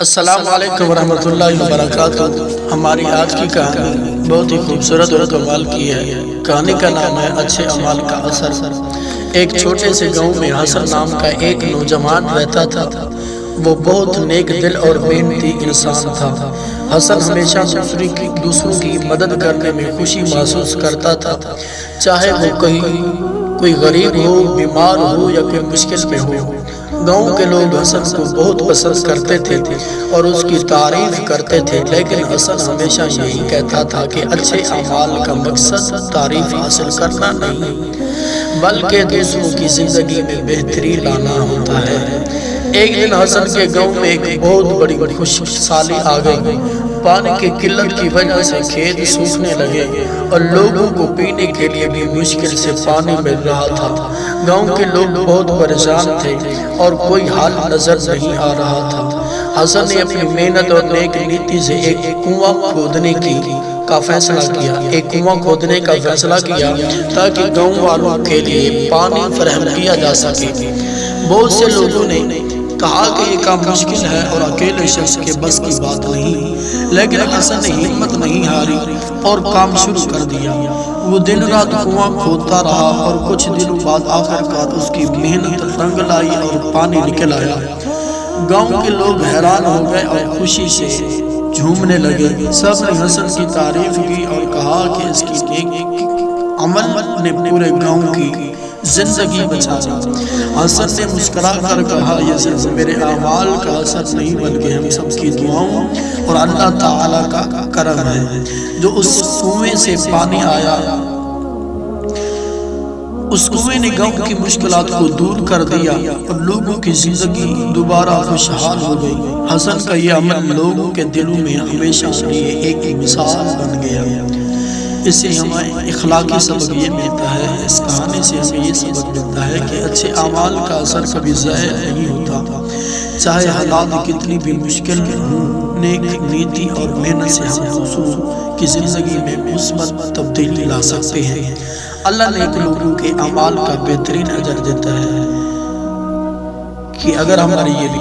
السلام علیکم ورحمۃ اللہ وبرکاتہ۔ ہماری آج کی کہانی بہت ہی خوبصورت اور کمال کی ہے۔ کہانی کا نام ہے اچھے اعمال کا اثر۔ ایک چھوٹے سے گاؤں میں حسن نام کا ایک نوجوان رہتا تھا۔ وہ بہت نیک دل اور محنتی انسان تھا۔ حسن ہمیشہ دوسروں کی مدد کرنے میں خوشی محسوس کرتا تھا، چاہے وہ کوئی غریب ہو، بیمار ہو یا کوئی مشکل میں ہو۔ گاؤں کے لوگ حسن کو بہت پسند کرتے تھے اور اس کی تعریف کرتے تھے، لیکن حسن ہمیشہ یہی کہتا تھا کہ اچھے اعمال کا مقصد تعریف حاصل کرنا نہیں، بلکہ دوسروں کی زندگی میں بہتری لانا ہوتا ہے۔ ایک دن حسن کے گاؤں میں ایک بہت بڑی خوشحالی آ گئی۔ پانی کی قلت کی وجہ سے کھیت سوکھنے لگے اور لوگوں کو پینے کے لیے بھی مشکل سے پانی مل رہا تھا۔ گاؤں کے لوگ بہت پریشان تھے اور کوئی حل نظر نہیں آ رہا تھا۔ حسن نے اپنی محنت اور نیک نیتی سے ایک کنواں کھودنے کا فیصلہ کیا تاکہ گاؤں والوں کے لیے پانی فراہم کیا جا سکے۔ بہت سے لوگوں نے کہا کہ یہ کام مشکل ہے اور اکیلے شخص کے بس کی بات نہیں، لیکن حسن نے ہمت نہیں ہاری اور کام شروع کر دیا۔ وہ دن رات کنواں کھودتا رہا اور کچھ دنوں بعد آخرکار اس کی محنت رنگ لائی اور پانی نکل آیا۔ گاؤں کے لوگ حیران ہو گئے اور خوشی سے جھومنے لگے۔ سب نے حسن کی تعریف کی اور کہا کہ اس کی نیک عمل نے پورے گاؤں کی زندگی بچا دی۔ حسن نے مسکرا کر کہا، یہ صرف میرے اعمال کا اثر نہیں بلکہ ہم سب کی دعاؤں اور اللہ تعالیٰ کا کرم ہے جو اس کنویں سے پانی آیا۔ اس کنویں نے گاؤں کی مشکلات کو دور کر دیا اور لوگوں کی زندگی دوبارہ خوشحال ہو گئی۔ حسن کا یہ عمل لوگوں کے دلوں میں ہمیشہ لیے ایک مثال بن گیا۔ اس سے ہمیں اخلاقی سبق یہ ملتا ہے، اس کہانی سے ہمیں یہ سبق ملتا ہے کہ اچھے اعمال کا اثر کبھی ضائع نہیں ہوتا۔ چاہے حالات کتنی بھی مشکل ہوں، نیک نیتی اور محنت سے ہم دوسروں کی زندگی میں مثبت تبدیلی لا سکتے ہیں۔ اللہ نیک لوگوں کے اعمال کا بہترین اجر دیتا ہے کہ اگر ہماری یہ